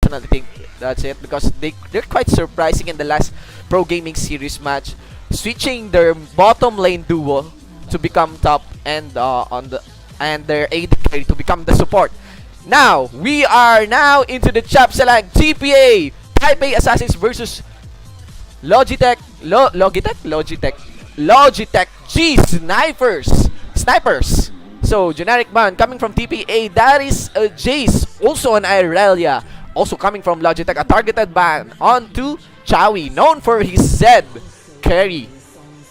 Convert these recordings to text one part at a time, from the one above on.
personally think that's it, because they're quite surprising in the last Pro Gaming Series match, switching their bottom lane duo to become top, and and their AD carry to become the support. Now we are now into the Chapsalang TPA Taipei Assassins versus Logitech G Snipers. So generic ban coming from TPA, that is a Jace, also an Irelia, also coming from Logitech, a targeted ban onto Chowie, known for his Zed carry.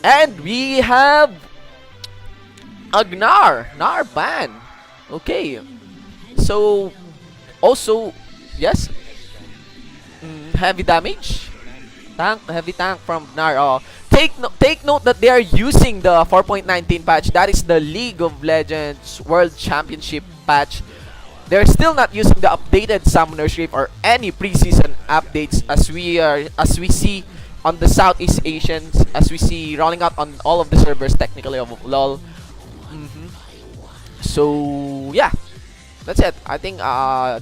And we have a Gnar ban. Okay, so also yes, heavy damage, heavy tank from Gnar. Take note that they are using the 4.19 patch. That is the League of Legends World Championship patch. They're still not using the updated Summoner's Rift or any preseason updates, as we see on the Southeast Asians, as we see rolling out on all of the servers technically of LoL. So yeah, that's it. I think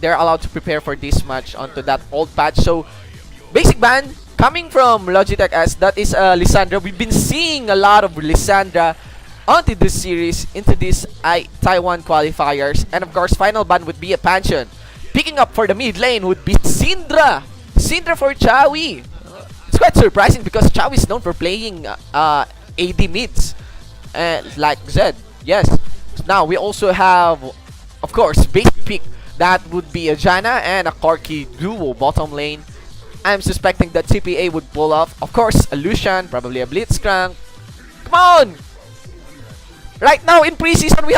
they're allowed to prepare for this match onto that old patch. So basic ban coming from Logitech, as that is Lissandra. We've been seeing a lot of Lissandra onto this series, into these Taiwan qualifiers. And of course, final ban would be a Pantheon. Picking up for the mid lane would be Syndra for Chowie. It's quite surprising because Chowie is known for playing AD mids, like Zed. Yes. Now we also have, of course, basic pick. That would be a Janna and a Corki duo bottom lane. I'm suspecting that TPA would pull off, of course, a Lucian, probably a Blitzcrank. Come on! Right now in preseason, we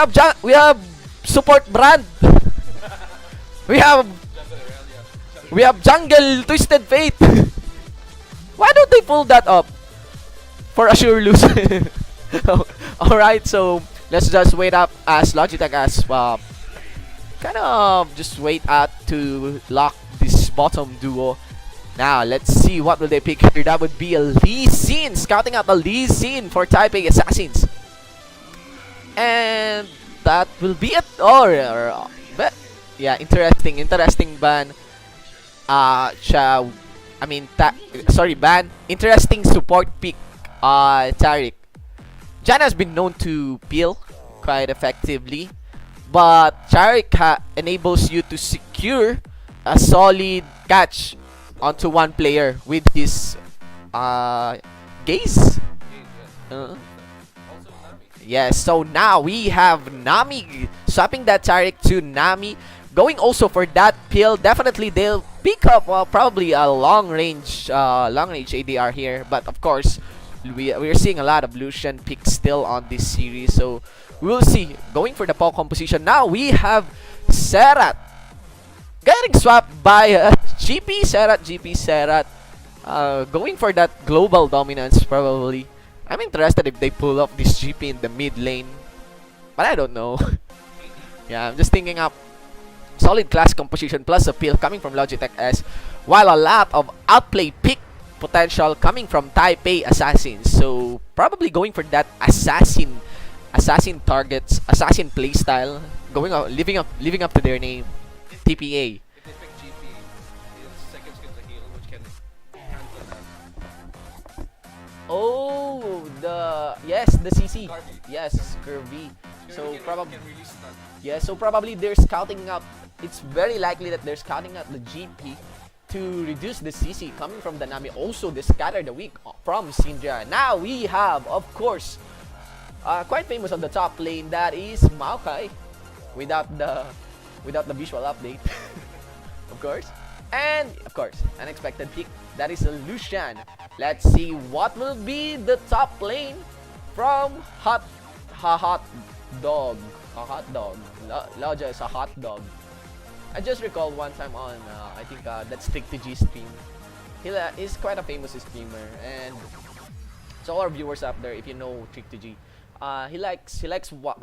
have support brand. we have Jungle Twisted Fate. Why don't they pull that up for a sure lose? All right, so let's just wait up as Logitech as kind of just wait out to lock this bottom duo. Now, let's see what will they pick here. That would be a Lee Sin, scouting out a Lee Sin for Taipei Assassins. And that will be it. But yeah, interesting ban. Ban. Interesting support pick. Tariq. Jan has been known to peel quite effectively, but Tariq enables you to secure a solid catch onto one player with his gaze. Yes, so now we have Nami swapping that Tariq to Nami, going also for that pill. Definitely they'll pick up probably a long range ADR here, but of course we're seeing a lot of Lucian picks still on this series, so we'll see. Going for the Paul composition. Now we have Serat getting swapped by GP Serat. Going for that global dominance probably. I'm interested if they pull off this GP in the mid lane, but I don't know. Yeah, I'm just thinking up solid class composition plus appeal coming from Logitech S, while a lot of outplay pick potential coming from Taipei Assassins. So probably going for that assassin targets, assassin playstyle, living up to their name, TPA. If they pick GP, his second skill's a heal, which can cancel that. Oh, the CC. Scurvy. Yes, Scurvy. So probably can release that. yeah, so probably they're scouting up. It's very likely that they're scouting out the GP to reduce the CC coming from the Nami. Also, the Scatter the Weak from Syndra. Now we have, of course, quite famous on the top lane. That is Maokai, without the visual update, of course. And of course, unexpected pick. That is a Lucian. Let's see what will be the top lane from Hot Dog. Loja is a hot dog. I just recalled one time on I think that's Trick to G stream. He's quite a famous streamer, and so all our viewers up there, if you know Trick to G, he likes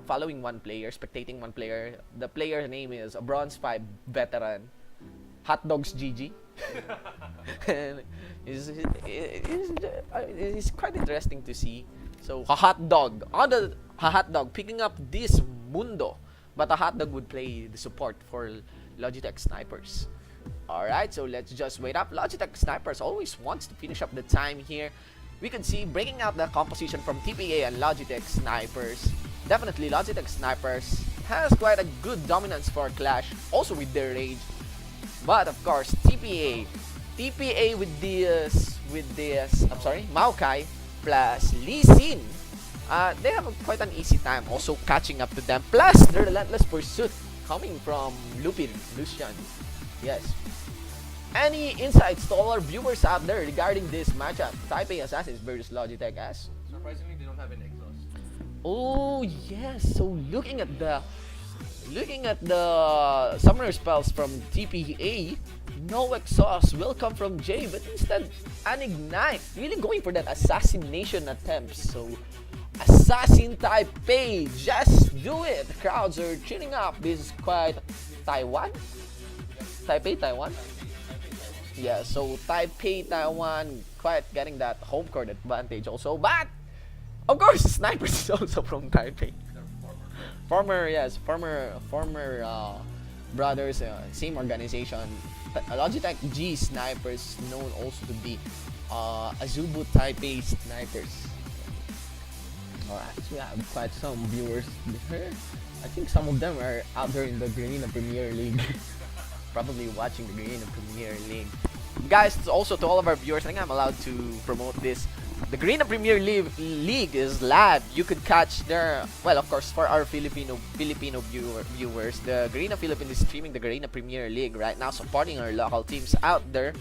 following one player, spectating one player. The player's name is a Bronze 5 veteran, Hot Dogs GG. And it's quite interesting to see. So a hot dog picking up this Mundo, but a hot dog would play the support for Logitech snipers. Alright, so let's just wait up. Logitech Snipers always wants to finish up the time here. We can see breaking out the composition from TPA and Logitech Snipers. Definitely Logitech Snipers has quite a good dominance for Clash, also with their rage. But of course, TPA with this, I'm sorry, Maokai plus Lee Sin. They have quite an easy time also catching up to them. Plus the relentless pursuit coming from Lucian. Yes. Any insights to all our viewers out there regarding this matchup? Taipei Assassins versus Logitech S. Surprisingly, they don't have an exhaust. Oh yes. So looking at the summoner spells from TPA, no exhaust will come from Jay, but instead an ignite. Really going for that assassination attempt. So Assassin Taipei, just do it. The crowds are cheering up. This is quite Taiwan. Taipei, Taiwan. Yeah, so Taipei, Taiwan, quite getting that home court advantage also. But of course, Snipers is also from Taipei. Former brothers, same organization. Logitech G Snipers, known also to be Azubu Taipei Snipers. Alright, so we have quite some viewers here. I think some of them are out there in the Garena Premier League. Probably watching the Garena Premier League. Guys, also to all of our viewers, I think I'm allowed to promote this. The Garena Premier League is live. You could catch their, well, of course, for our Filipino viewers, the Garena Philippines is streaming the Garena Premier League right now, supporting our local teams out there.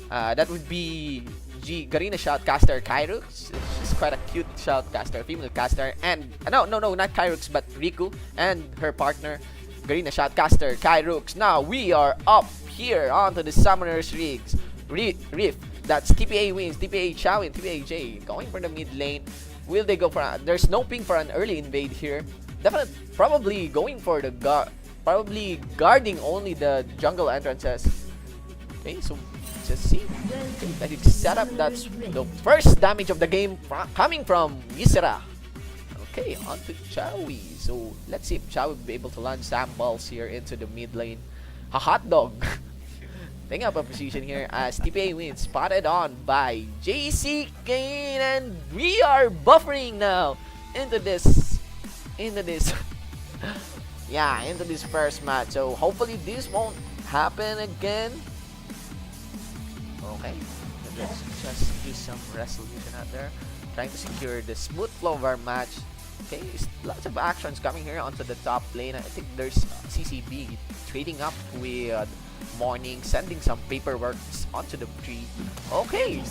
That would be Garena Shoutcaster Kyrux. She's quite a cute shoutcaster, female caster, and no, not Kyrux, but Riku and her partner, Garena Shoutcaster Kyrux. Now we are up here onto the Summoners Rift. That's TPA wins, TPA Chowin, TPA J going for the mid lane. Will they go for there's no ping for an early invade here. Definitely, probably going for the probably guarding only the jungle entrances. Okay, so just see that it's set up. That's the first damage of the game coming from Ysera. Okay, on to Chowi. So let's see if Chowi will be able to land Sam balls here into the mid lane. A hot dog. Taking up a position here as TPA wins, spotted on by JC Kane, and we are buffering now into this yeah, into this first match. So hopefully this won't happen again. Okay, let's just do some resolution out there, trying to secure the smooth flow of our match. Okay, lots of actions coming here onto the top lane. I think there's CCB trading up with Morning, sending some paperwork onto the tree. Okay,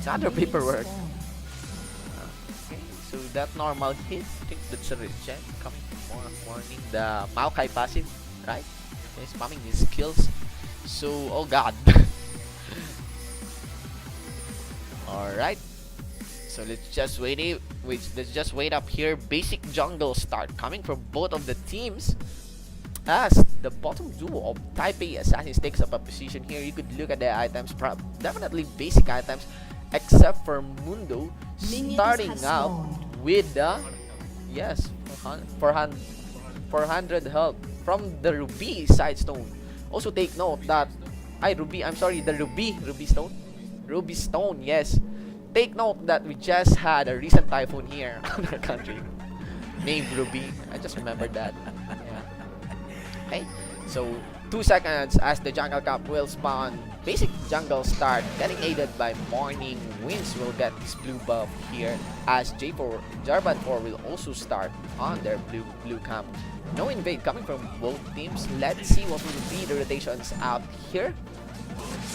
another paperwork. Okay, so that normal hit, I think that's a reject coming from Morning. The Maokai passive, right? Okay, spamming his skills. So, oh god. Alright. So let's just wait up here. Basic jungle start coming from both of the teams. As the bottom duo of Taipei Assassins takes up a position here, you could look at the items, definitely basic items, except for Mundo, starting out with the, yes, 400 health from the Ruby side stone. Also take note that, the Ruby Stone, yes. Take note that we just had a recent typhoon here on our country named Ruby. I just remembered that. Yeah. Okay, so 2 seconds as the jungle cap will spawn. Basic jungle start, getting aided by Morning. Winds will get this blue buff here as Jarvan 4 will also start on their blue camp. No invade coming from both teams. Let's see what will be the rotations out here.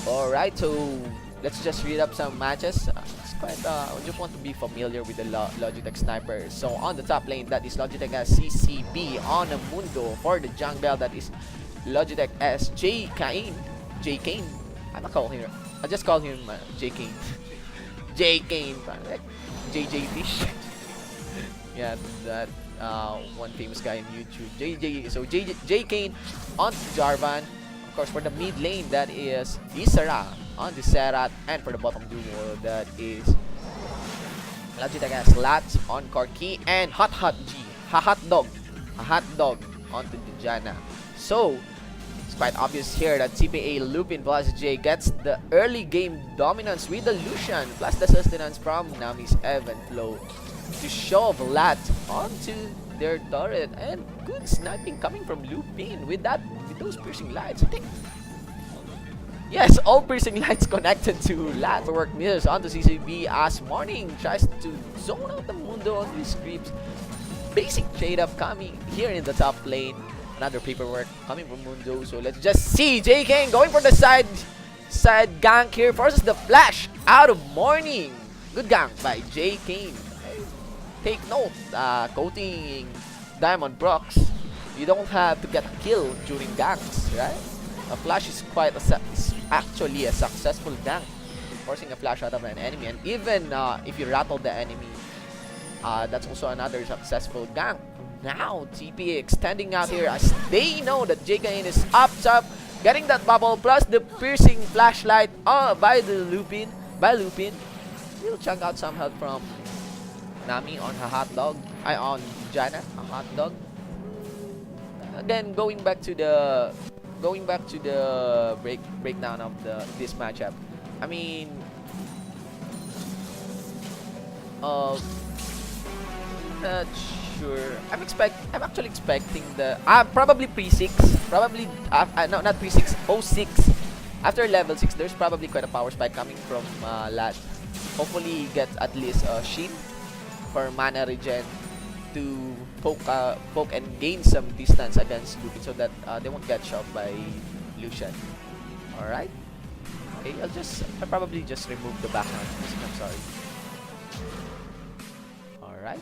Alright, so let's just read up some matches. It's quite, I just want to be familiar with the Logitech Sniper. So on the top lane, that is Logitech as CCB. On the Mundo for the jungle, that is Logitech as J Kane. I just call him J Kane. J Kane, like JJ Fish. Yeah, that one famous guy on YouTube. So J Kane on Jarvan. Of course, for the mid lane, that is Ysera on the Serat, and for the bottom duo, that is Logitech as Lats on Corki, and Hot Dog onto the Janna. So It's quite obvious here that TPA Lupin plus J gets the early game dominance with the Lucian plus the sustenance from Nami's Evan Flow to shove Lat onto their turret, and good sniping coming from Lupin with those piercing lights. I think yes, all piercing lights connected to Lat. Work misses onto CCB as Morning tries to zone out the Mundo on these creeps. Basic trade up coming here in the top lane. Another paperwork coming from Mundo. So let's just see J Kane going for the side gank here. Forces the flash out of Morning. Good gank by J Kane. Take note, coating Diamond Brox, you don't have to get a kill during ganks, right? A flash is actually a successful gank, forcing a flash out of an enemy, and even if you rattle the enemy, that's also another successful gank. Now TPA extending out here as they know that JKN is up top, getting that bubble plus the piercing flashlight by Lupin. We'll check out some help from Nami on her hot dog. On Jana, a hot dog. Again, going back to the breakdown of this matchup. I mean, not sure. I'm actually expecting the probably pre-6, probably no, not pre-6, 06. After level 6, there's probably quite a power spike coming from Lat. Hopefully, get at least a sheet for mana regen to poke and gain some distance against Lupin so that they won't get shoved by Lucian. Alright. Okay, I'll probably just remove the background. I'm sorry. Alright.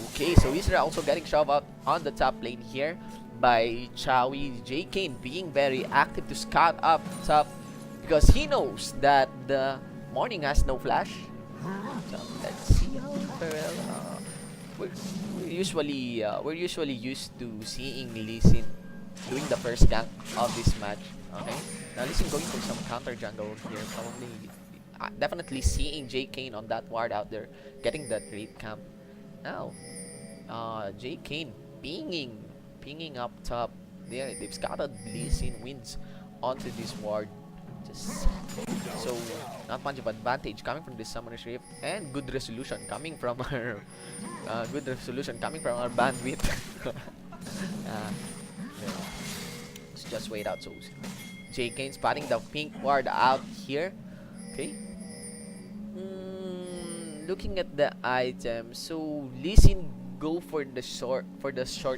Okay, so Isra also getting shoved out on the top lane here by Chowie. J Kane being very active to scout up top because he knows that the Morning has no flash. So let's see how we're usually used to seeing Lee Sin doing the first gank of this match. Okay, now Lee Sin going for some counter jungle here, probably definitely seeing J Kane on that ward out there, getting that raid camp. Now, J Kane pinging up top. They've scattered Lee Sin wins onto this ward. So not much of advantage coming from this Summoner's Rift, and good resolution coming from our bandwidth. Let's just wait out. So J Kane spotting the pink ward out here. Okay. Looking at the items, so Lee Sin go for the short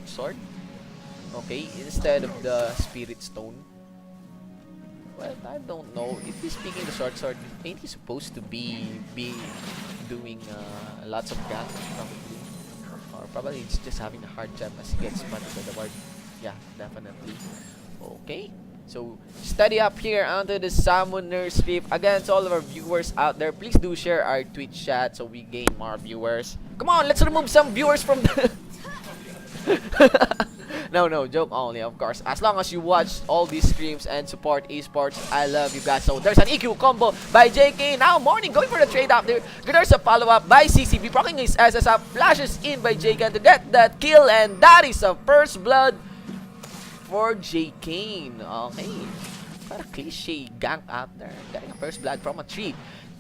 sword. Okay, instead of the Spirit Stone. Well, I don't know. If he's picking the short sword, ain't he supposed to be doing lots of gank probably? Or probably it's just having a hard time as he gets spotted by the ward. Yeah, definitely. Okay. So, study up here onto the Summoner's Rift. Again, to all of our viewers out there, please do share our Twitch chat so we gain more viewers. Come on, let's remove some viewers from the... No, joke only, of course. As long as you watch all these streams and support esports, I love you guys. So there's an EQ combo by JK. Now Morning going for the trade up there. There's a follow-up by CCB. Proccing his SS up. Flashes in by JK to get that kill. And that is a first blood for J Kane. Okay. Quite a cliche gank out there. Getting a first blood from a tree.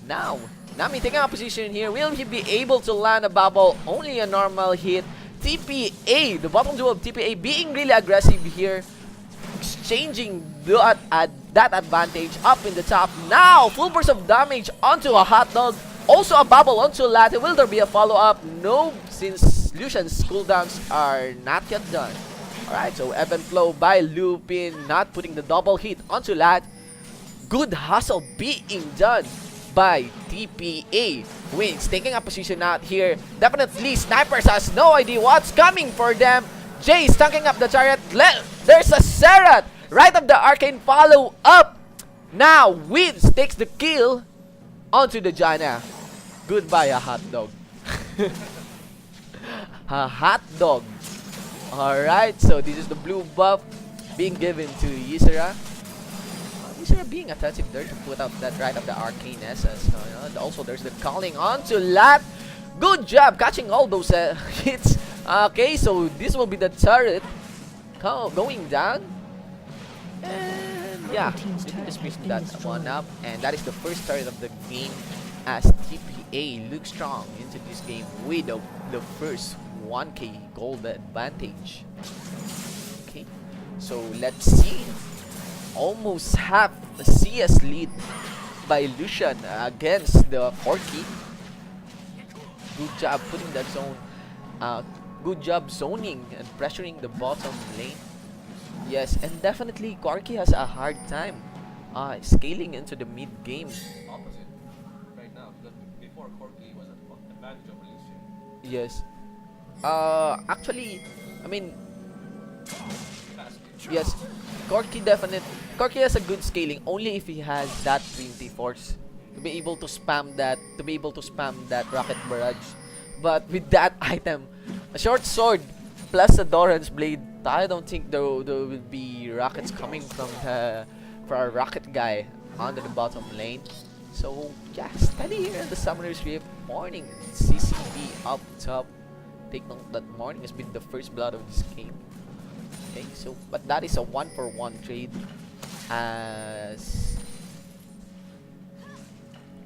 Now, Nami taking a position here. Will he be able to land a bubble? Only a normal hit. TPA, the bottom duo of TPA being really aggressive here, exchanging that advantage up in the top. Now, full burst of damage onto a hot dog, also a bubble onto Latte. Will there be a follow-up? No, since Lucian's cooldowns are not yet done. Alright, so ebb and flow by Lupin, not putting the double hit onto Lat. Good hustle being done by TPA. Wins taking a position out here. Definitely Snipers has no idea what's coming for them. Jay stunking up the chariot. There's a Seraph right of the arcane follow up. Now Wins takes the kill onto the Jana. Goodbye, a hot dog. A hot dog. Alright, so this is the blue buff being given to Ysera. Ysera being attentive there to put out that right of the arcane SS. Also, there's the calling onto Lat. Good job catching all those hits Okay, so this will be the turret going down. And yeah, we can just pick that one up. And that is the first turret of the game as TPA looks strong into this game with the first 1k gold advantage. Okay, so let's see. Almost half the CS lead by Lucian against the Corki. Good job putting that zone. Good job zoning and pressuring the bottom lane. Yes, and definitely Corki has a hard time scaling into the mid game. Opposite right now, because before Corky was at advantage of Elysium. Yes. Actually, I mean, Fast. yes, Corki has a good scaling only if he has that Trinity Force to be able to spam that rocket barrage. But with that item, a short sword plus a Doran's blade, I don't think there will be rockets coming from our rocket guy onto the bottom lane. So yeah, steady here in the Summoner's Rift. Morning CCB up top. Take note that Morning has been the first blood of this game. Okay, so but that is a 1-for-1 trade as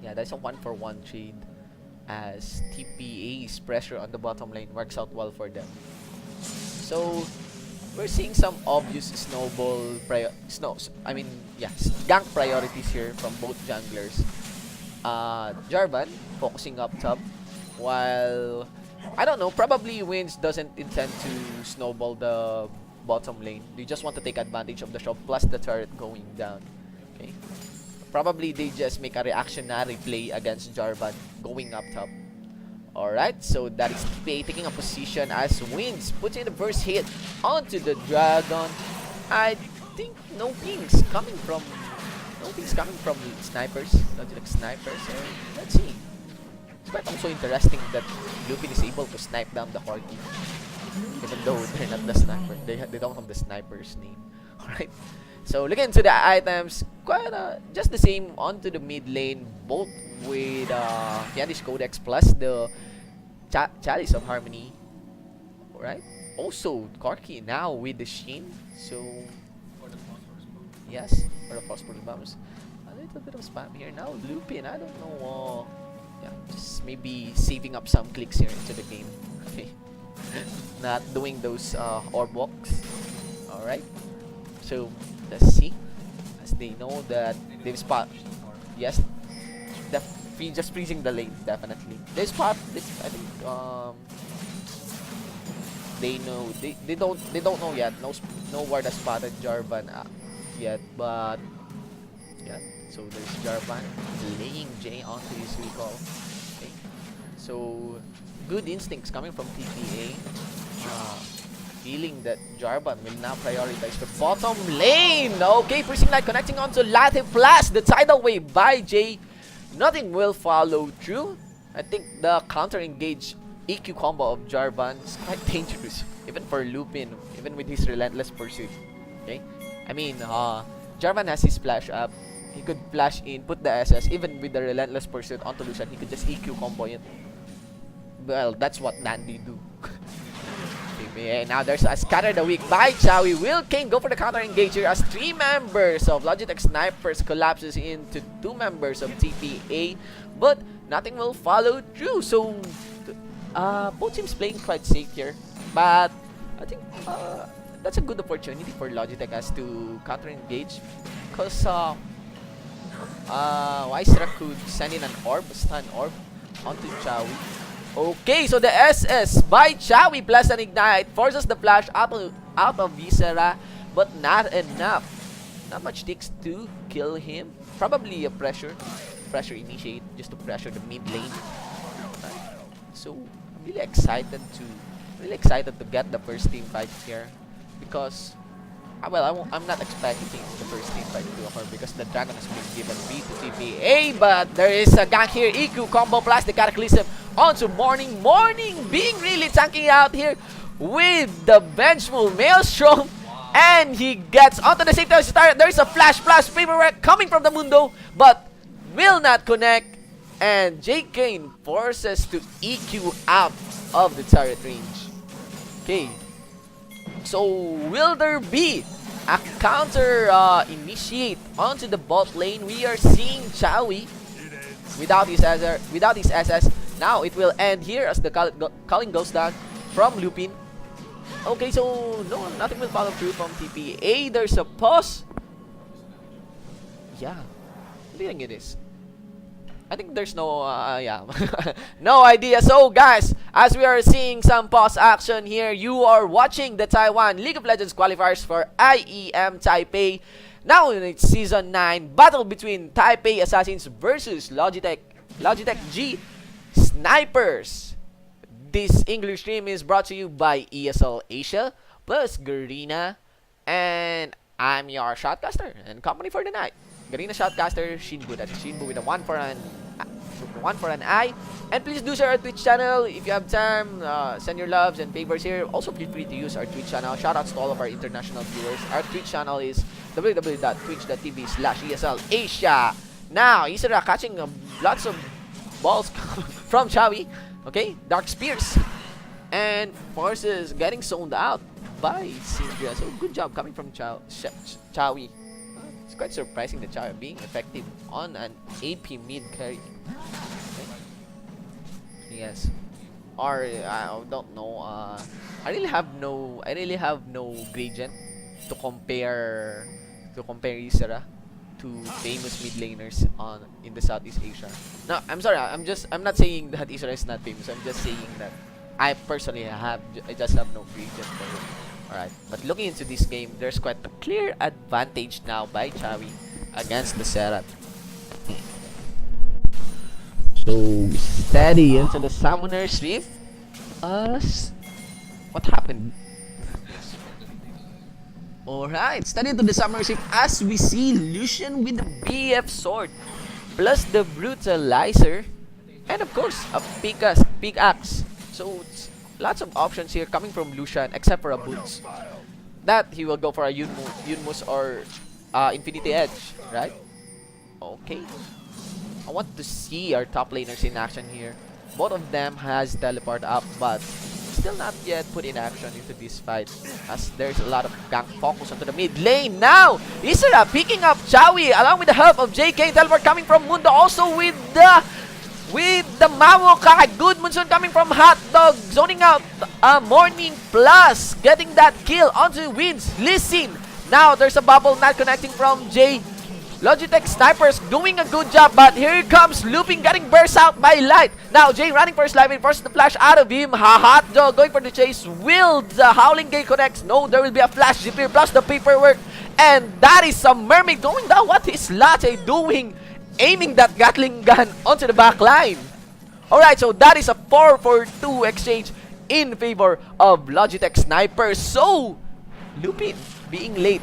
yeah, that's a 1-for-1 trade as TPA's pressure on the bottom lane works out well for them. So we're seeing some obvious gank priorities here from both junglers. Jarvan focusing up top, while I don't know, probably Wins doesn't intend to snowball the bottom lane. They just want to take advantage of the shop plus the turret going down. Okay, probably they just make a reactionary play against Jarvan going up top. Alright, so that is TPA taking a position as Wins puts in the first hit onto the dragon. I think no pings coming from snipers, Logitech snipers. So let's see. It's quite also interesting that Lupin is able to snipe down the Corki, even though they're not the sniper. They don't have the sniper's name. Alright. So looking into the items, quite just the same onto the mid lane, both with Fiandish Codex plus the Chalice of Harmony. Alright. Also Corki now with the Shin. So For the phosphorus bomb. yes, for the phosphorus bombs. A little bit of spam here now. Lupin, I don't know. Yeah, just maybe saving up some clicks here into the game. Okay. Not doing those orb walks. Alright. So let's see. As they know that they've spot. Yes. Just freezing the lane, definitely. They spot this, I think they know they don't know yet. No word has spotted Jarvan yet, but yeah. So there's Jarvan laying J onto his recall. Okay. So good instincts coming from TPA. Feeling that Jarvan will now prioritize the bottom lane. Okay, Piercing Light connecting onto Latte Plus. The tidal wave by J. Nothing will follow through. I think the counter engage EQ combo of Jarvan is quite dangerous, even for Lupin, even with his relentless pursuit. Okay, I mean, Jarvan has his flash up. He could flash in, put the SS, even with the relentless pursuit onto Lucian, he could just EQ combo it. Well, that's what Nandi do. Okay, now there's a Scatter the Weak by Chowie. Will Kane go for the counter engager as 3 members of Logitech Snipers collapses into 2 members of TPA, but nothing will follow through. So both teams playing quite safe here, but I think that's a good opportunity for Logitech as to counter engage, because Wisera could send in an orb, stun orb onto Chowie. Okay, so the SS by Chowie plus an ignite forces the flash out of Viscera, but not enough. Not much takes to kill him. Probably a pressure initiate just to pressure the mid lane. So I'm really excited to get the first team fight here, because I'm not expecting the first team fight to occur because the dragon has been given B to TPA, but there is a gank here. EQ combo plus the Cataclysm onto Morning. Morning being really tanky out here with the Vengeful Maelstrom, and he gets onto the same time. There is a flash paperwork coming from the Mundo, but will not connect, and J. Kane forces to EQ out of the turret range. Okay. So will there be a counter initiate onto the bot lane? We are seeing Chowie without his SS. Now it will end here as the calling goes down from Lupin. Okay, so no, nothing will follow through from TPA. There's a pause. Yeah, what do you think it is? I think there's no, yeah, no idea. So guys, as we are seeing some pause action here, you are watching the Taiwan League of Legends qualifiers for IEM Taipei. Now in its Season 9, battle between Taipei Assassins versus Logitech G Snipers. This English stream is brought to you by ESL Asia plus Garena, and I'm your Shotcaster and company for the night. Garena Shotcaster, Shinbu. That's Shinbu with a 1 for an eye. And please do share our Twitch channel if you have time. Send your loves and favors here. Also feel free to use our Twitch channel. Shoutouts to all of our international viewers. Our Twitch channel is www.twitch.tv/ESL Asia. Now, Isra catching lots of balls from Chowie. Okay, Dark Spears. And Forces getting zoned out by Syndra. So good job coming from Chowie. It's quite surprising that Chowie being effective on an AP mid carry. Okay. Yes. Or I don't know. I really have no gradient to compare Isra to famous mid laners in the Southeast Asia. No, I'm sorry. I'm not saying that Isra is not famous. I'm just saying that I personally just have no gradient for it. Alright, but looking into this game, there's quite a clear advantage now by Chowie against the Serat. So steady into the Summoner's Rift. What happened? Alright, steady into the Summoner's Rift as we see Lucian with the BF sword plus the Brutalizer, and of course a pickaxe. So it's lots of options here coming from Lucian, except for a Boots. That he will go for a Yunmus or Infinity Edge, right? Okay. I want to see our top laners in action here. Both of them has teleport up, but still not yet put in action into this fight, as there's a lot of gank focus onto the mid lane. Now, Isra picking up Chowie along with the help of JK. Teleport coming from Mundo, also with the Maokai. Good Monsoon coming from Hot Dog, zoning out Morning Plus, getting that kill onto Winds. Listen, now there's a bubble not connecting from J. Logitech Snipers doing a good job, but here comes Looping, getting burst out by Light. Now Jay running for his life, and forces the flash out of him. Hot Dog going for the chase. Will the Howling Gate connects? No, there will be a flash GP plus the paperwork, and that is some Mermaid going down. What is Latte doing? Aiming that Gatling gun onto the back line. Alright, so that is a 4-for-2 exchange in favor of Logitech Snipers. So, Lupin being late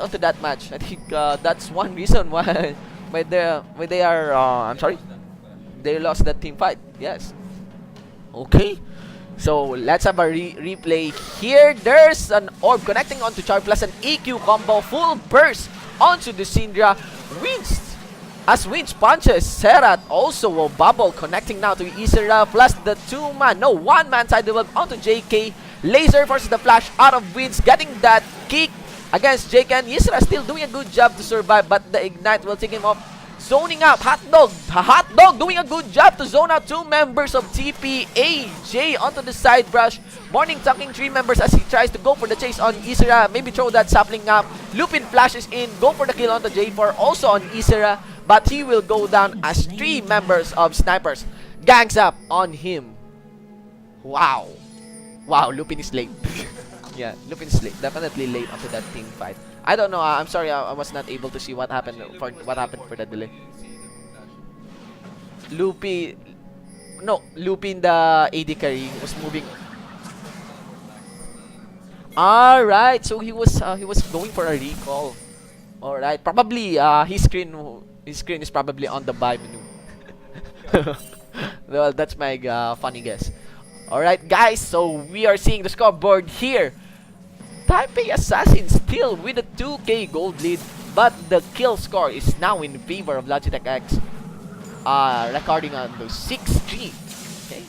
onto that match. I think that's one reason why they are I'm sorry, they lost that team fight. Yes. Okay. So let's have a replay here. There's an orb connecting onto Char plus an EQ combo, full burst onto the Syndra. Winst as Winch punches Serat, also a bubble connecting now to Isra plus the one-man side develop onto JK. Laser forces the flash out of Winch, getting that kick against JK, and Isra still doing a good job to survive, but the Ignite will take him off. Zoning out, Hot Dog doing a good job to zone out 2 members of TPA. Jay onto the side brush. Morning tucking 3 members as he tries to go for the chase on Isra. Maybe throw that sapling up. Lupin flashes in, go for the kill onto J4, also on Isra, but he will go down as 3 members of Snipers gangs up on him. Wow, Lupin is late. Yeah, Lupin is late, definitely late onto that team fight. I don't know. I'm sorry, I was not able to see what happened for the delay. Lupin, the AD carry was moving. All right, so he was going for a recall. All right, probably his screen is probably on the buy menu. Well, that's my funny guess. All right, guys, so we are seeing the scoreboard here. Taipei Assassin still with a 2k gold lead, but the kill score is now in favor of Logitech X, recording on the 6-3. Okay,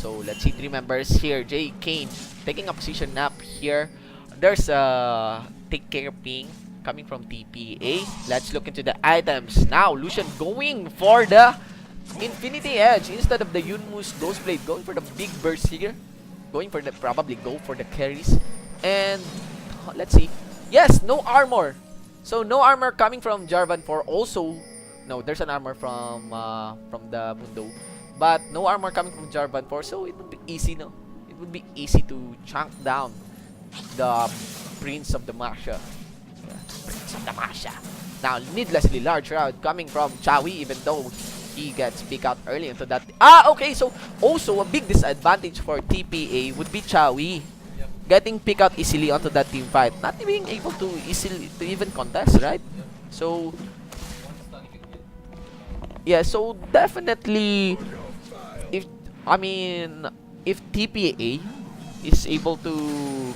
So let's see, 3 members here. Jay Kane taking a position up here. There's a take care ping coming from TPA. Let's look into the items. Now, Lucian going for the Infinity Edge instead of the Yunmu's Ghostblade. Going for the big burst here. Going for the, probably go for the carries. And let's see. Yes, no armor. So no armor coming from Jarvan for also. No, there's an armor from the Mundo. But no armor coming from Jarvan 4, so it would be easy, no? It would be easy to chunk down the Prince of the Masha. Yeah, Prince of the Masha. Now, needlessly large round coming from Chawi, even though he gets picked out early into that. Okay, so also a big disadvantage for TPA would be Chawi. Yep. Getting picked out easily onto that team fight. Not being able to easily to even contest, right? Yep. So, One stun you can get. yeah, so definitely if TPA is able to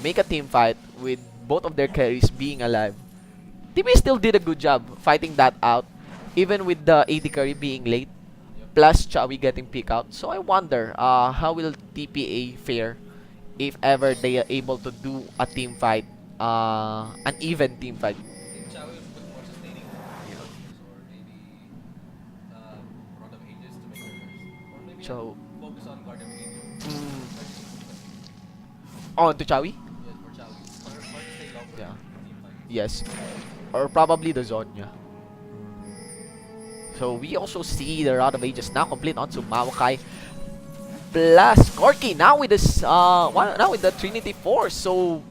make a team fight with both of their carries being alive, TPA still did a good job fighting that out, even with the AD carry being late, plus Chawi getting picked out. So I wonder, how will TPA fare if ever they are able to do a team fight, an even team fight. I think Chow will put more sustaining heroes or maybe Rod of Ages to make her or maybe So, focus on Guard of Ages. on to Chawi? Yes, for Chow. For to stay longer. Yeah. Team fight. Yes. Or probably the Zonya. So we also see the Rod of Ages now complete onto Maokai. Plus Corky now with this now with the Trinity Force. So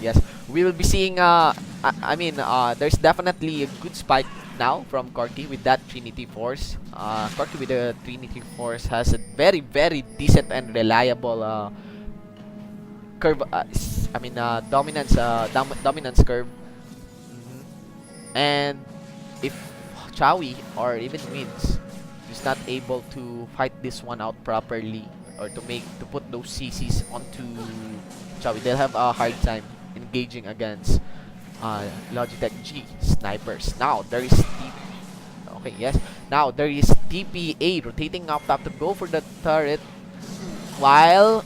yes, we will be seeing there's definitely a good spike now from Corky with that Trinity Force. Corky with the Trinity Force has a very, very decent and reliable curve. Dominance curve. And if Chawi or even Wins is not able to fight this one out properly or to put those CCs onto Chawi, they'll have a hard time engaging against Logitech G snipers. Now there is Now there is TPA rotating up top to go for the turret, while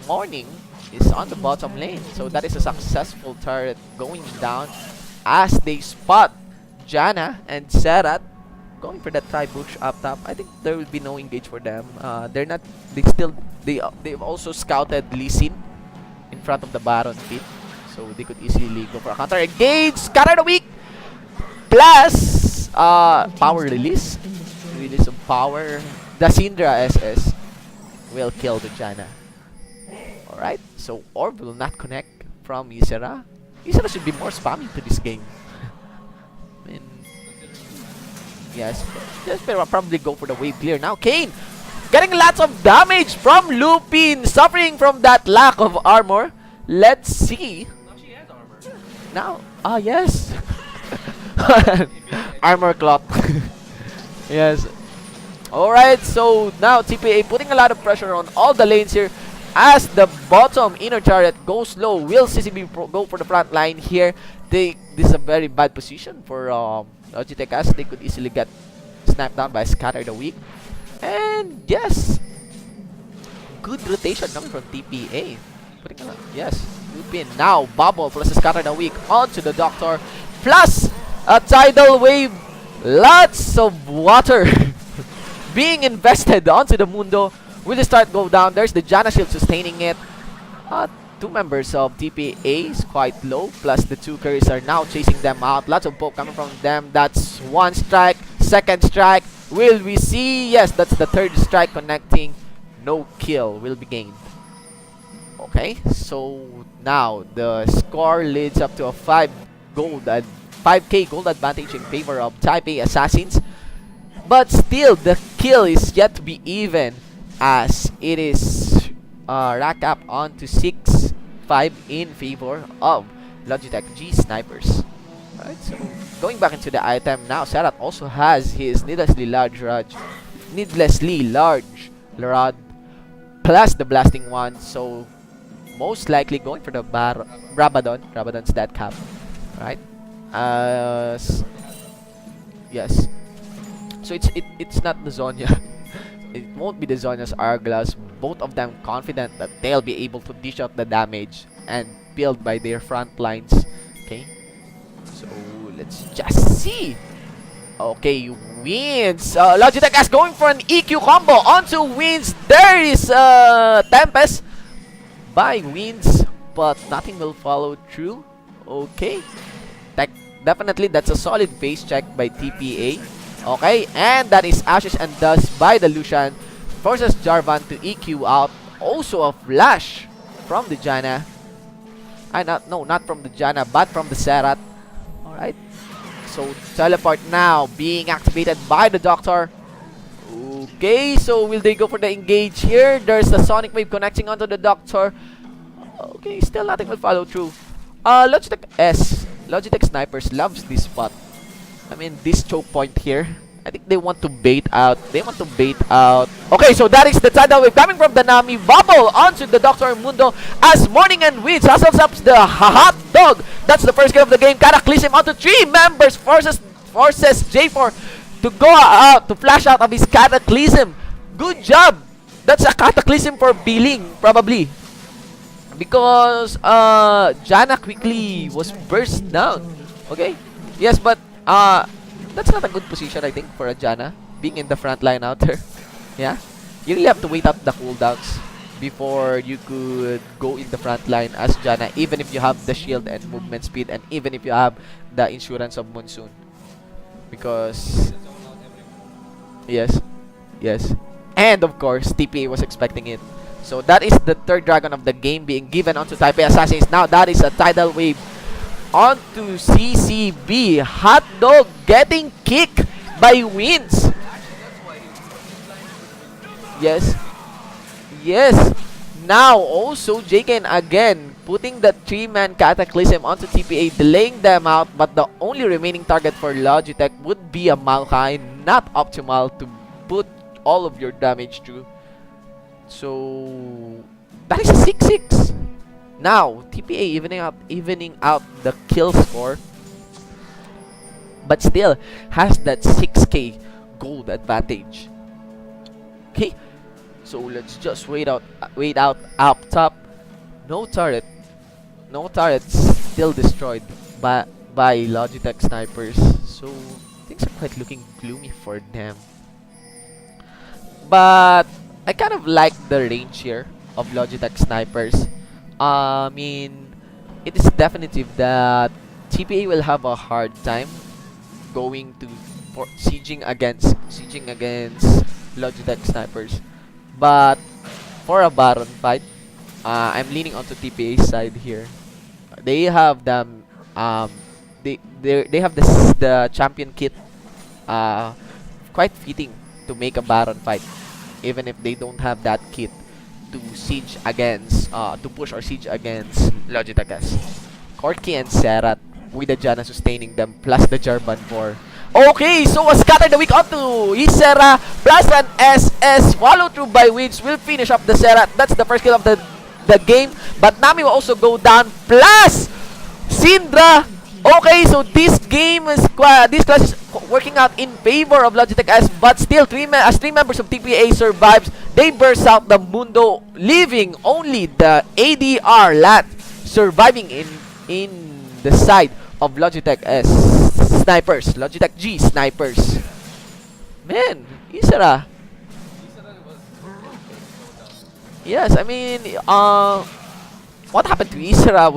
Morning is on the bottom lane. So that is a successful turret going down as they spot Janna and Serat going for that try-push up top. I think there will be no engage for them. They've also scouted Lee Sin in front of the Baron pit, so they could easily go for a counter engage. Scatter the weak plus power release of power. The Syndra SS will kill the Janna. Alright, so Orb will not connect from Ysera. Ysera should be more spammy to this game. I mean, yes, but probably go for the wave clear. Now Kane getting lots of damage from Lupin, suffering from that lack of armor. Let's see. Now she has armor. Now, yes. Armor cloth. Yes. Alright, so now TPA putting a lot of pressure on all the lanes here. As the bottom inner turret goes low, will CCB go for the front line here? This is a very bad position for Logitech, as they could easily get sniped down by Scatter the Weak. And yes, good rotation coming from TPA. Yes, Lupin now Bubble plus Scatter the Weak onto the Doctor, plus a tidal wave. Lots of water being invested onto the Mundo. Will the start go down? There's the Janna shield sustaining it. Two members of TPA is quite low, plus the two carries are now chasing them out. Lots of poke coming from them. That's one strike, second strike. Will we see? Yes, that's the third strike connecting. No kill will be gained. Okay, so now the score leads up to a 5k gold advantage in favor of Taipei Assassins. But still, the kill is yet to be even, as it is racked up onto 6-5 in favor of Logitech G Snipers. Alright, so going back into the item now, Serat also has his needlessly large rod plus the blasting one, so most likely going for the Rabadon's death cap. Right? Yes. So So it's not the Zonya. It won't be the Zonya's Hourglass. Both of them confident that they'll be able to dish out the damage and build by their front lines. Okay. So let's just see. Okay, Wins. Logitech is going for an EQ combo onto Wins. There is Tempest by Wins, but nothing will follow through. Okay. Definitely, that's a solid face check by TPA. Okay, and that is Ashes and Dust by the Lucian. Forces Jarvan to EQ out. Also a flash from the Janna. Not from the Janna, but from the Serat. Alright. So, teleport now being activated by the Doctor. Okay, so will they go for the engage here? There's the Sonic Wave connecting onto the Doctor. Okay, still nothing will follow through. Logitech Snipers loves this spot. I mean, this choke point here. I think they want to bait out. Okay, so that is the tidal wave coming from the Nami. Bubble onto the Dr. Mundo as Morning and Winds hustles up the hot dog. That's the first kill of the game. Cataclysm onto 3 members. Forces J4 to go out, to flash out of his Cataclysm. Good job. That's a Cataclysm for Billing, probably. Because Janna quickly was burst down. Okay? Yes, but that's not a good position, I think, for a Janna, being in the front line out there. Yeah? You really have to wait up the cooldowns before you could go in the front line as Janna, even if you have the shield and movement speed, and even if you have the insurance of Monsoon. Because... Yes. And of course, TPA was expecting it. So that is the third dragon of the game being given onto Taipei Assassins. Now that is a tidal wave onto CCB. Hot dog getting kicked by Wins. Yes. Now also JKN again putting the 3-man Cataclysm onto TPA, delaying them out, but the only remaining target for Logitech would be a Maokai. Not optimal to put all of your damage through. So that is a 6-6. Now TPA evening out the kill score, but still has that 6k gold advantage. Okay, so let's just wait out up top. No turret, still destroyed by Logitech Snipers. So things are quite looking gloomy for them. But I kind of like the range here of Logitech Snipers. I mean, it is definitive that TPA will have a hard time going to sieging against Logitech Snipers. But for a Baron fight, I'm leaning onto TPA's side here. They have the they have the champion kit, quite fitting to make a Baron fight, even if they don't have that kit to siege against, to push or siege against Logitech S. Corki and Serat with the Janna sustaining them, plus the Jarvan 4. Okay, so a scatter the weak onto Isera, plus an SS, follow through by Winds, will finish up the Serat. That's the first kill of the game, but Nami will also go down, plus Syndra. Okay, so this game is this class is working out in favor of Logitech S, but still as 3 members of TPA survives, they burst out the Mundo, leaving only the ADR Lat surviving in the side of Logitech S Snipers, Logitech G Snipers. Man, Isera. Yes, I mean, what happened to Isera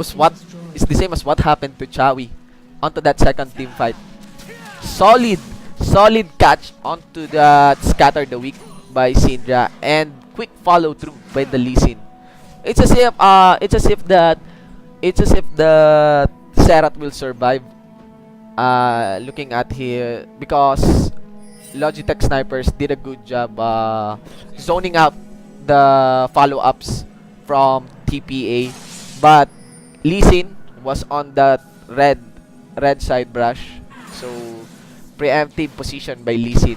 is the same as what happened to Chawi onto that second team fight. Solid catch onto that scatter the weak by Syndra, and quick follow through by the Lee Sin. It's as if the Serat will survive. Looking at here, because Logitech Snipers did a good job zoning out the follow-ups from TPA, but Lee Sin was on that red side brush, so preemptive position by Lee Sin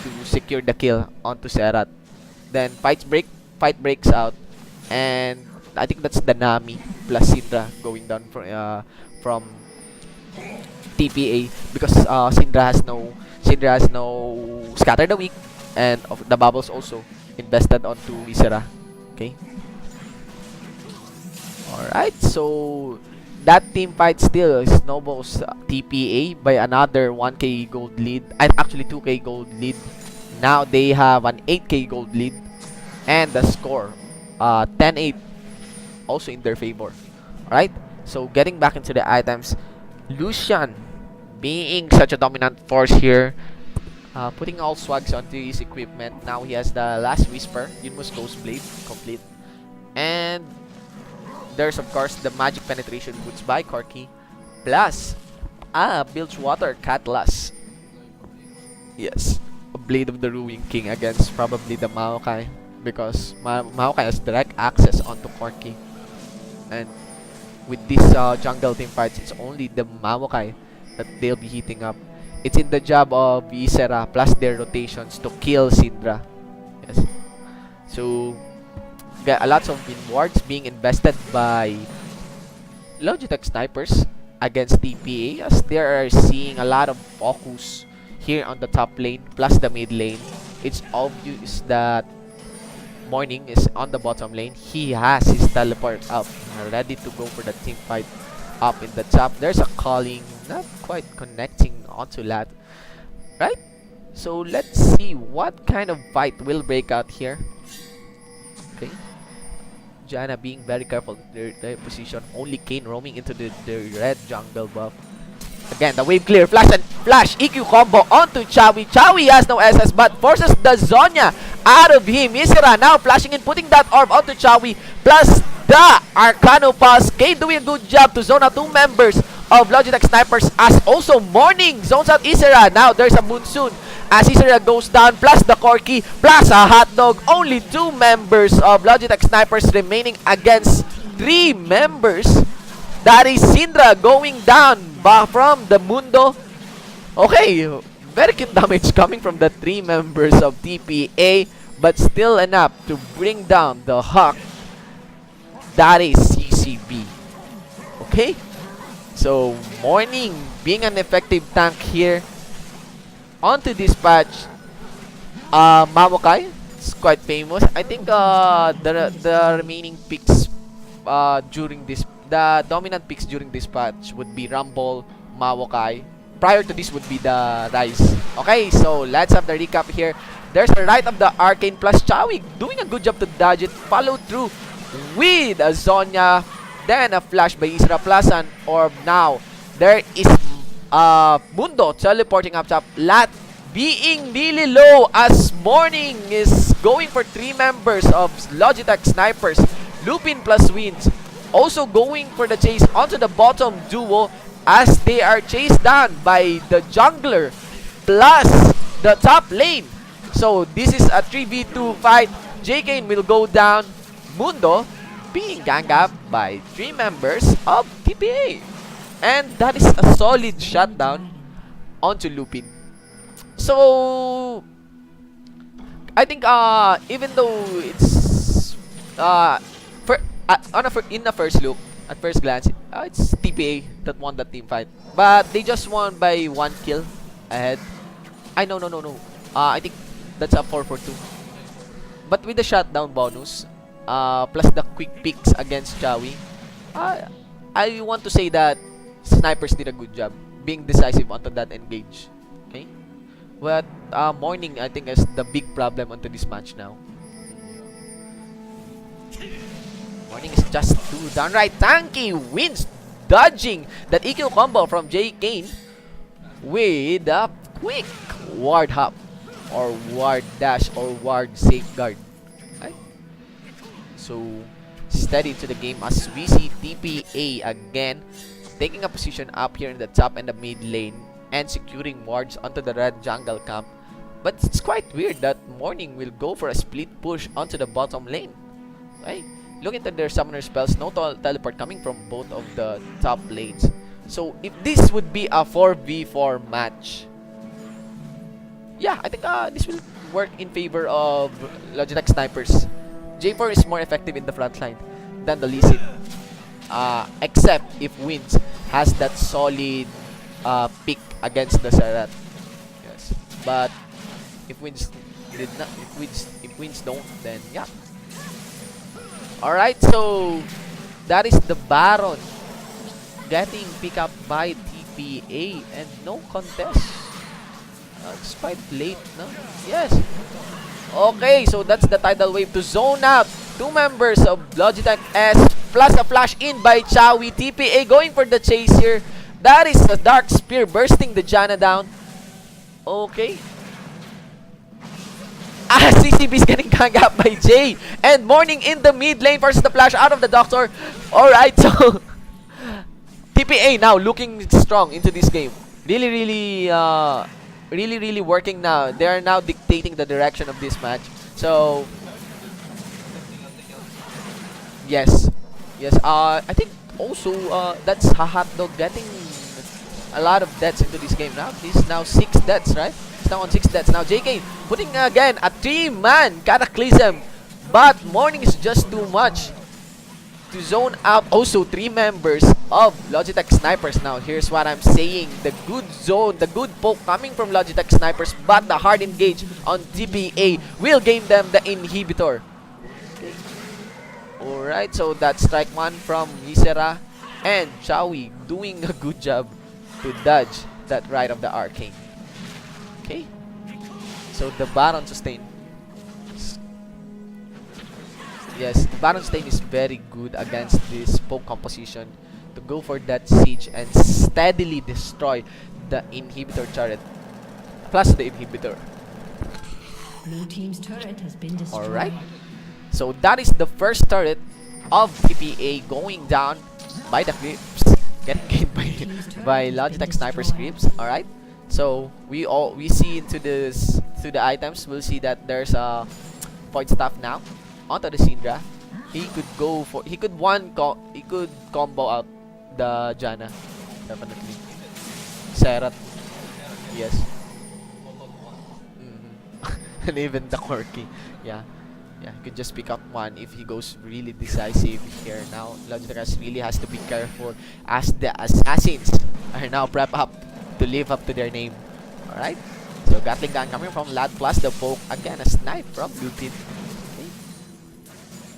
to secure the kill onto Serat. Then fight breaks out, and I think that's the Nami plus Syndra going down from TPA because Syndra has no scatter the weak, and of the bubbles also invested onto Viscera. Okay. Alright, so that team fight still snowballs TPA by another 1k gold lead. Actually 2k gold lead. Now they have an 8k gold lead. And the score 10-8 also in their favor. Alright, so getting back into the items, Lucian being such a dominant force here, putting all swags onto his equipment. Now he has the Last Whisper, Yunmu's Ghost Blade complete. And there's of course the magic penetration boots by Corki, plus Bilgewater Cutlass. Yes, a Blade of the Ruin King against probably the Maokai, because Maokai has direct access onto Corki. And with this jungle team fights, it's only the Maokai that they'll be hitting up. It's in the job of Viscera plus their rotations to kill Syndra. Yes. So a lots of wards being invested by Logitech snipers against TPA, as they are seeing a lot of focus here on the top lane plus the mid lane. It's obvious that Morning is on the bottom lane. He has his teleport up, ready to go for the team fight up in the top. There's a calling, not quite connecting onto that, right? So let's see what kind of fight will break out here. Okay, Janna being very careful with their position. Only Kane roaming into the red jungle buff. Again, the wave clear, flash EQ combo onto Chawi. Chawi has no SS but forces the Zonya out of him. Isira now flashing in, putting that orb onto Chawi, plus the Arcano Pulse. Kane doing a good job to zone out 2 members of Logitech snipers, as also Morning zones out Isira. Now there's a Monsoon as Isira goes down, plus the Corki, plus a Hotdog. Only 2 members of Logitech snipers remaining against 3 members. That is Syndra going down from the Mundo. Okay, very cute damage coming from the 3 members of TPA, but still enough to bring down the Hawk. That is CCB. Okay, so Morning being an effective tank here. Onto dispatch Mamokai. It's quite famous. I think the remaining picks during this, the dominant picks during dispatch would be Rumble, Maokai. Prior to this would be the Rise. Okay, so let's have the recap here. There's a right of the Arcane plus Chawi doing a good job to dodge it. Follow through with a Zonya. Then a flash by Isra plus an orb. Now there is Mundo teleporting up top. Lat being really low as Morning is going for 3 members of Logitech snipers. Lupin plus Wins also going for the chase onto the bottom duo, as they are chased down by the jungler plus the top lane. So this is a 3v2 fight. JK will go down. Mundo being ganged up by 3 members of TPA. And that is a solid shutdown onto Lupin. So I think even though it's in the first look, at first glance, it's TPA that won that team fight, but they just won by 1 kill ahead. No. I think that's a 4-4-2. But with the shutdown bonus, plus the quick picks against Chawi, I want to say that snipers did a good job being decisive onto that engage. Okay, but Morning I think is the big problem onto this match now. Morning is just too downright tanky. Wins dodging that EQ combo from J Kane with a quick ward hop or ward dash or ward safeguard. Right? So steady to the game as we see TPA again taking a position up here in the top and the mid lane and securing wards onto the red jungle camp. But it's quite weird that Morning will go for a split push onto the bottom lane. Right? Look into their summoner spells, no teleport coming from both of the top lanes. So if this would be a 4v4 match, yeah, I think this will work in favor of Logitech snipers. J4 is more effective in the front line than the Lee Sin. Except if Wins has that solid pick against the Serat. Yes, but if wins did not, if wins don't, then yeah. All right, so that is the Baron getting picked up by TPA and no contest. It's quite late, no? Yes. Okay, so that's the tidal wave to zone out. Two members of Logitech S plus a flash in by Chowi. TPA going for the chase here. That is a Dark Spear bursting the Janna down. Okay. CCB is getting ganged up by Jay. And Morning in the mid lane versus the flash out of the Doctor. Alright, so TPA now looking strong into this game. Really working now. They are now dictating the direction of this match. So yes. Yes, I think also that's Hot Dog getting a lot of deaths into this game now. He's now 6 deaths, right? He's now on 6 deaths. Now JK putting again a 3-man Cataclysm. But Morning is just too much to zone out. Also 3 members of Logitech Snipers now. Here's what I'm saying. The good zone, the good poke coming from Logitech Snipers, but the hard engage on TPA will gain them the inhibitor. Okay. Alright, so that's strike 1 from Misera. And Chowi doing a good job to dodge that right of the arcane. Okay. So the Baron sustain. Yes, the Baron sustain is very good against this poke composition to go for that siege and steadily destroy the inhibitor turret plus the inhibitor. Blue team's turret has been destroyed. Alright. So that is the first turret of TPA going down by the creeps. Getting gained by Logitech Sniper Creeps. Alright. So we see into this to the items. We'll see that there's a point staff now onto the Syndra. He could go for he could combo out the Janna. Definitely. Serat. Yes. And even the Corki. Yeah. Yeah, he could just pick up one if he goes really decisive here. Now, Logitech really has to be careful as the assassins are now prep up to live up to their name. Alright? So, Gatling gun coming from Lad plus the poke. Again, a snipe from Blue Team. Okay.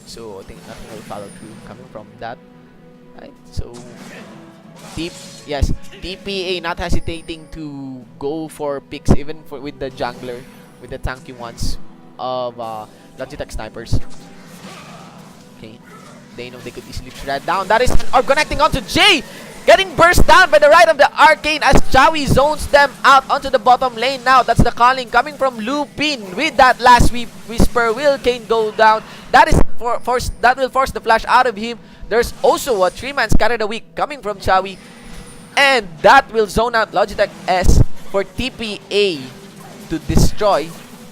So, I think nothing will follow through coming from that. Right? So, TPA not hesitating to go for picks even with the jungler, with the tanky ones of Logitech Snipers. Okay. They know they could easily shred down. That is an orb connecting onto Jay! Getting burst down by the right of the Arcane as Chowi zones them out onto the bottom lane now. That's the calling coming from Lupin. With that last whisper, will Kane go down? That is that will force the flash out of him. There's also a 3-man scatter the weak coming from Chowi. And that will zone out Logitech S for TPA to destroy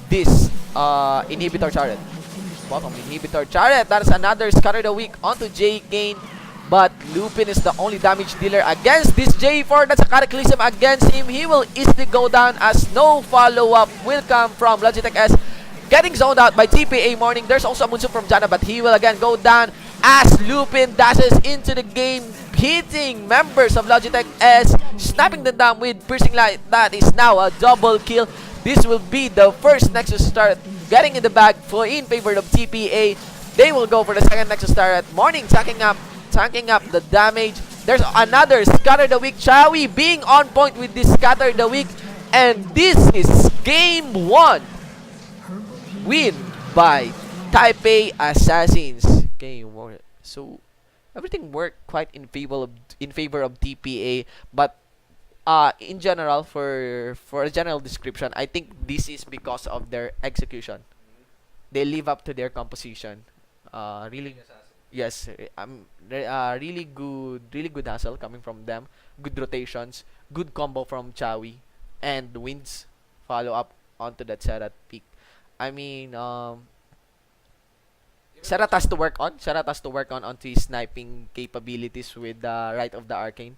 this inhibitor turret. Bottom inhibitor turret. That is another scatter the weak onto J Kane. But Lupin is the only damage dealer against this J4. That's a Cataclysm against him. He will easily go down as no follow-up will come from Logitech S. Getting zoned out by TPA Morning. There's also a Moonsup from Janna, but he will again go down as Lupin dashes into the game, hitting members of Logitech S, snapping them down with Piercing Light. That is now a double kill. This will be the first Nexus start getting in the bag in favor of TPA. They will go for the second Nexus start. Morning tanking up the damage. There's another Scatter the Weak. Chowi being on point with this Scatter the Weak. And this is game 1. Win by Taipei Assassins. Game 1. So everything worked quite in favor of TPA, but in general, for a general description, I think this is because of their execution. They live up to their composition. Really, yes. Really good hustle coming from them. Good rotations, good combo from Chowi, and wins follow up onto that Serat peak. I mean, Serat has to work on. Serat has to work on onto his sniping capabilities with the right of the Arcane.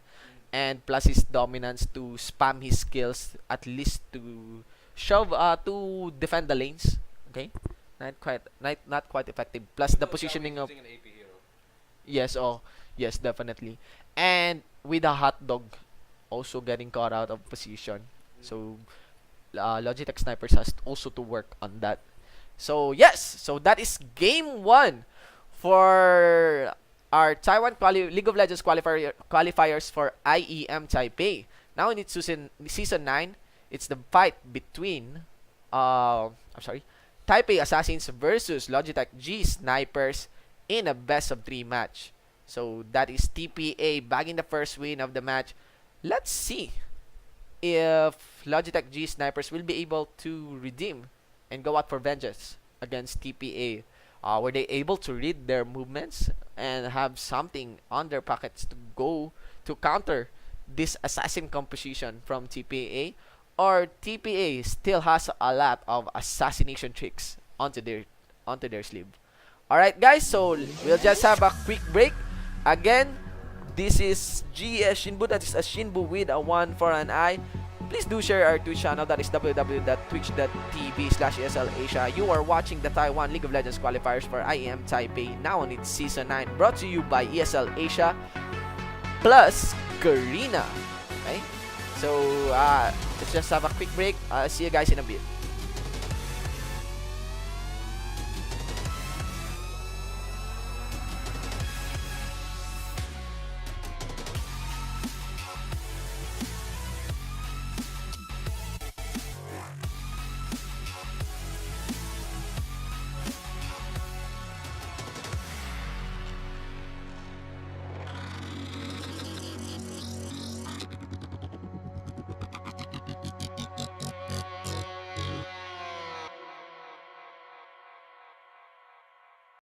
And plus his dominance to spam his skills, at least to shove to defend the lanes. Okay, not quite effective. Plus the positioning of yes, yes, definitely. And with a hot dog also getting caught out of position. So Logitech Snipers has also to work on that. So yes, so that is game 1 for our Taiwan League of Legends qualifiers for IEM Taipei. Now in its season 9, it's the fight between Taipei Assassins versus Logitech G Snipers in a best of 3 match. So that is TPA bagging the first win of the match. Let's see if Logitech G Snipers will be able to redeem and go out for vengeance against TPA. Were they able to read their movements and have something on their pockets to go to counter this assassin composition from TPA? Or TPA still has a lot of assassination tricks onto their sleeve? Alright guys, so we'll just have a quick break. Again, this is GS Shinbu, that is a Shinbu with a 1 for an I. Please do share our Twitch channel, that is www.twitch.tv/ESLAsia. You are watching the Taiwan League of Legends qualifiers for IEM Taipei, now on its Season 9, brought to you by ESL Asia plus Garena. Okay? So, let's just have a quick break. See you guys in a bit.